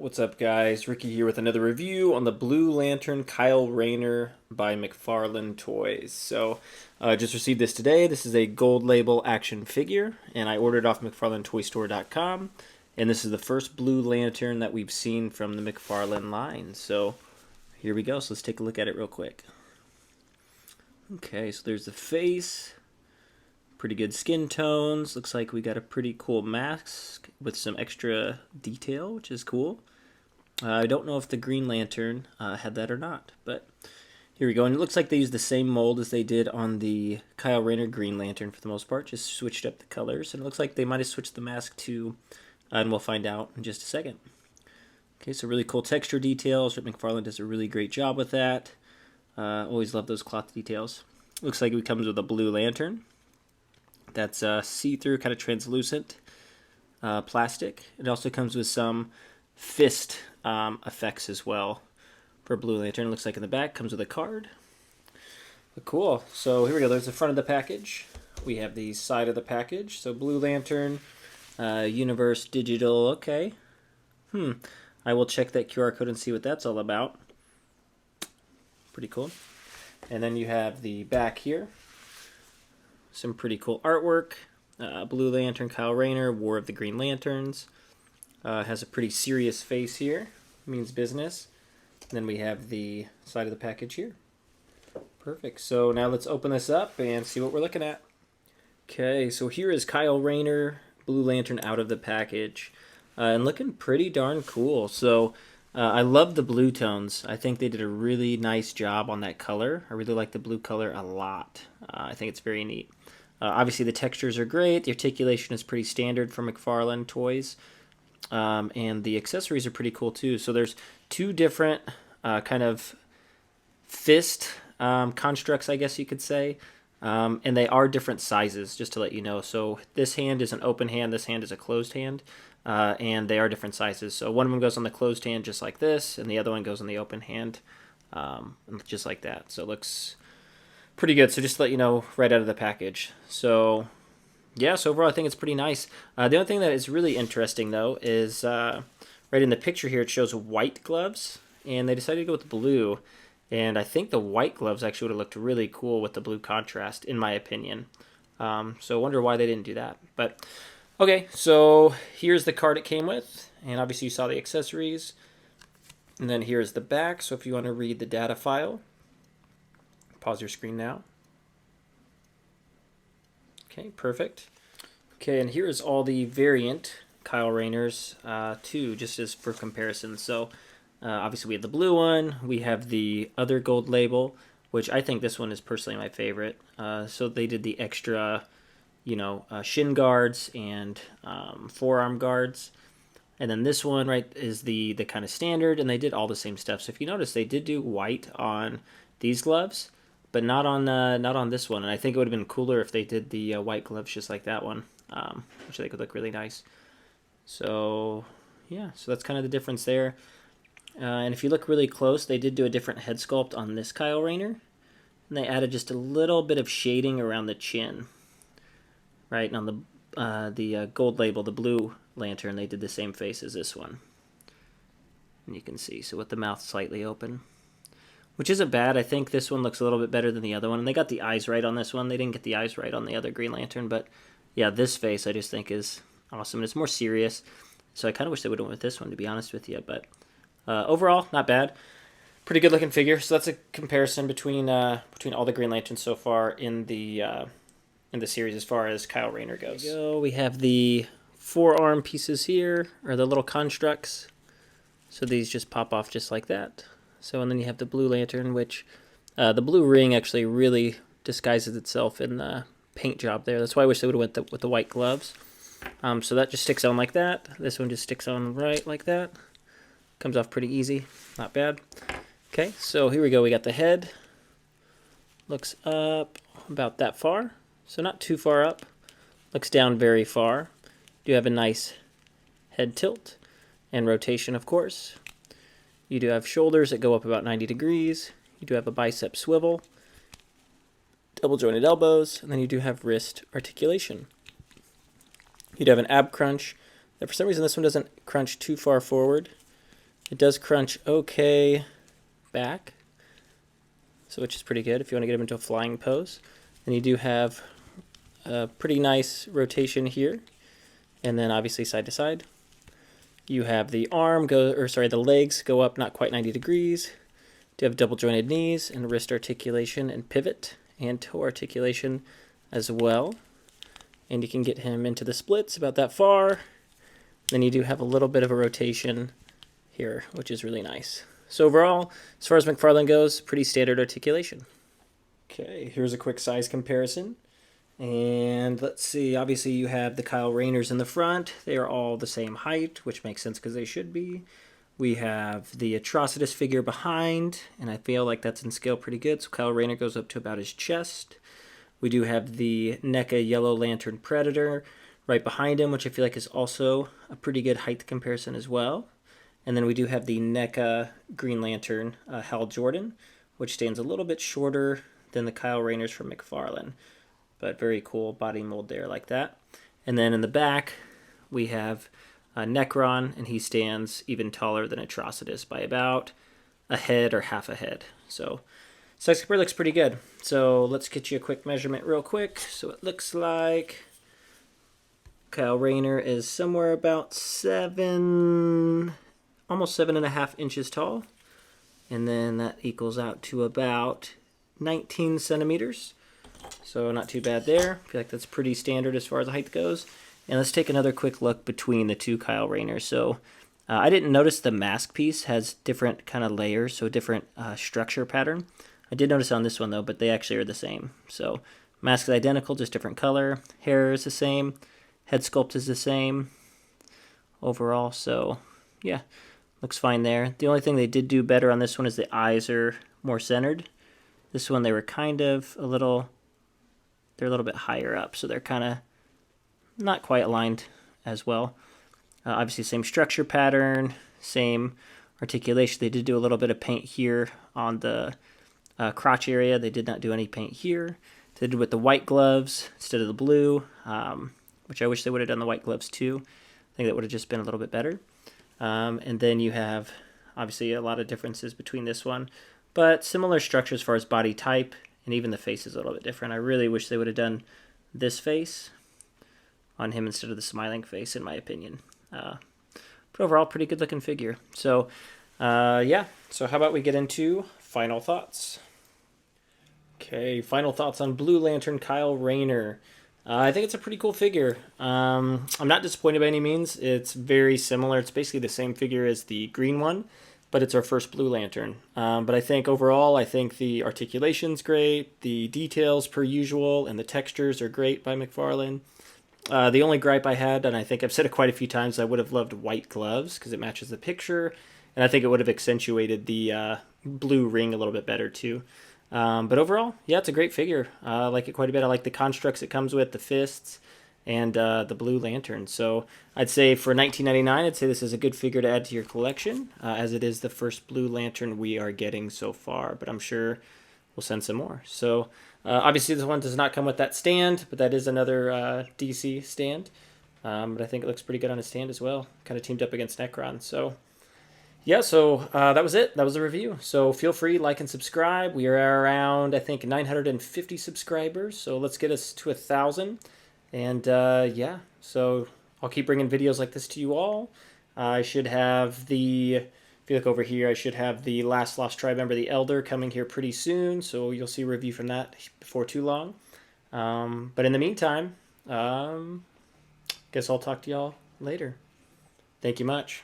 What's up, guys? Ricky here with another review on the Blue Lantern Kyle Rayner by McFarlane Toys. Just received this today. This is a gold label action figure, and I ordered off McFarlaneToyStore.com. And this is the first Blue Lantern that we've seen from the McFarlane line. So here we go. So let's take a look at it real quick. Okay, so there's the face. Pretty good skin tones. Looks like we got a pretty cool mask with some extra detail, which is cool. I don't know if the Green Lantern had that or not, but here we go. And it looks like they used the same mold as they did on the Kyle Rayner Green Lantern for the most part, just switched up the colors. And it looks like they might have switched the mask too, and we'll find out in just a second. Okay, so really cool texture details. Rip McFarlane does a really great job with that. Always love those cloth details. Looks like it comes with a Blue Lantern. That's see-through, kind of translucent plastic. It also comes with some fist effects as well for Blue Lantern. It looks like in the back comes with a card. But cool. So here we go. There's the front of the package. We have the side of the package. So Blue Lantern, Universe, Digital. Okay. I will check that QR code and see what that's all about. Pretty cool. And then you have the back here. Some pretty cool artwork. Blue Lantern, Kyle Rayner, War of the Green Lanterns. Has a pretty serious face here. Means business. And then we have the side of the package here. Perfect. So now let's open this up and see what we're looking at. Okay, so here is Kyle Rayner, Blue Lantern out of the package. And looking pretty darn cool. So I love the blue tones. I think they did a really nice job on that color. I really like the blue color a lot. I think it's very neat. Obviously, the textures are great. The articulation is pretty standard for McFarlane toys. And the accessories are pretty cool, too. So there's two different kind of fist constructs, I guess you could say. And they are different sizes, just to let you know. So this hand is an open hand. This hand is a closed hand. And they are different sizes. So one of them goes on the closed hand just like this, and the other one goes on the open hand just like that. So it looks pretty good. So just to let you know right out of the package. So yeah, so overall I think it's pretty nice. The only thing that is really interesting though is right in the picture here it shows white gloves, and they decided to go with blue. And I think the white gloves actually would have looked really cool with the blue contrast, in my opinion. So I wonder why they didn't do that. But okay, so here's the card it came with, and obviously you saw the accessories. And then here's the back, so if you want to read the data file, pause your screen now. Okay, perfect. Okay, and here is all the variant Kyle Rayners too, just as for comparison. So obviously we have the blue one, we have the other gold label, which I think this one is personally my favorite. So they did the extra shin guards and forearm guards. And then this one, right, is the kind of standard, and they did all the same stuff. So if you notice, they did do white on these gloves, but not on this one. And I think it would have been cooler if they did the white gloves just like that one, which I think would look really nice. So yeah, so that's kind of the difference there. And if you look really close, they did do a different head sculpt on this Kyle Rayner, and they added just a little bit of shading around the chin. Right, and on the gold label, the Blue Lantern, they did the same face as this one. And you can see, so with the mouth slightly open, which isn't bad. I think this one looks a little bit better than the other one. And they got the eyes right on this one. They didn't get the eyes right on the other Green Lantern. But yeah, this face I just think is awesome. And it's more serious. So I kind of wish they would have went with this one, to be honest with you. But overall, not bad. Pretty good looking figure. So that's a comparison between all the Green Lanterns so far in the series as far as Kyle Rayner goes. We have the forearm pieces here, or the little constructs. So these just pop off just like that. So, and then you have the Blue Lantern, which the blue ring actually really disguises itself in the paint job there. That's why I wish they would have went with the white gloves. So that just sticks on like that. This one just sticks on right like that. Comes off pretty easy. Not bad. Okay, so here we go. We got the head. Looks up about that far. So not too far up. Looks down very far. Do have a nice head tilt and rotation, of course. You do have shoulders that go up about 90 degrees. You do have a bicep swivel, double jointed elbows, and then you do have wrist articulation. You do have an ab crunch. That for some reason this one doesn't crunch too far forward. It does crunch okay back, so which is pretty good if you want to get him into a flying pose. And you do have a pretty nice rotation here, and then obviously side to side. You have the the legs go up not quite 90 degrees. You have double jointed knees and wrist articulation and pivot and toe articulation as well. And you can get him into the splits about that far. Then you do have a little bit of a rotation here, which is really nice. So overall, as far as McFarlane goes, pretty standard articulation. Okay, here's a quick size comparison. And let's see, obviously you have the Kyle Rayners in the front. They are all the same height, which makes sense because they should be. We have the Atrocitus figure behind, and I feel like that's in scale pretty good. So Kyle Rayner goes up to about his chest. We do have the NECA Yellow Lantern Predator right behind him, which I feel like is also a pretty good height comparison as well. And then we do have the NECA Green Lantern Hal Jordan, which stands a little bit shorter than the Kyle Rayners from McFarlane. But very cool body mold there like that. And then in the back, we have Necron, and he stands even taller than Atrocitus by about a head or half a head. So size compare looks pretty good. So let's get you a quick measurement real quick. So it looks like Kyle Rayner is somewhere about almost 7.5 inches tall. And then that equals out to about 19 centimeters. So not too bad there. I feel like that's pretty standard as far as the height goes. And let's take another quick look between the two Kyle Rayners. So I didn't notice the mask piece has different kind of layers, so different structure pattern. I did notice on this one though, but they actually are the same. So mask is identical, just different color. Hair is the same. Head sculpt is the same overall. So yeah, looks fine there. The only thing they did do better on this one is the eyes are more centered. This one they were kind of they're a little bit higher up, so they're kind of not quite aligned as well. Obviously, same structure pattern, same articulation. They did do a little bit of paint here on the crotch area. They did not do any paint here. They did with the white gloves instead of the blue, which I wish they would have done the white gloves too. I think that would have just been a little bit better. And then you have, obviously, a lot of differences between this one, but similar structure as far as body type. And even the face is a little bit different. I really wish they would have done this face on him instead of the smiling face, in my opinion. But overall, pretty good looking figure. So, yeah. So how about we get into final thoughts? Okay, final thoughts on Blue Lantern Kyle Rayner. I think it's a pretty cool figure. I'm not disappointed by any means. It's very similar. It's basically the same figure as the green one, but it's our first Blue Lantern. But I think overall, I think the articulation's great, the details per usual, and the textures are great by McFarlane. The only gripe I had, and I think I've said it quite a few times, I would have loved white gloves because it matches the picture, and I think it would have accentuated the blue ring a little bit better too. But overall, yeah, it's a great figure. I like it quite a bit. I like the constructs it comes with, the fists, and the Blue Lantern. So I'd say for $19.99, I'd say this is a good figure to add to your collection, as it is the first Blue Lantern we are getting so far, but I'm sure we'll send some more. So obviously this one does not come with that stand, but that is another DC stand. But I think it looks pretty good on a stand as well. Kind of teamed up against Necron. So yeah, so that was it. That was the review. So feel free, like and subscribe. We are around, I think, 950 subscribers. So let's get us to 1,000. And yeah, so I'll keep bringing videos like this to you all. I should have if you look over here, I should have the Last Lost Tribe member, the Elder, coming here pretty soon. So you'll see a review from that before too long. But in the meantime, guess I'll talk to y'all later. Thank you much.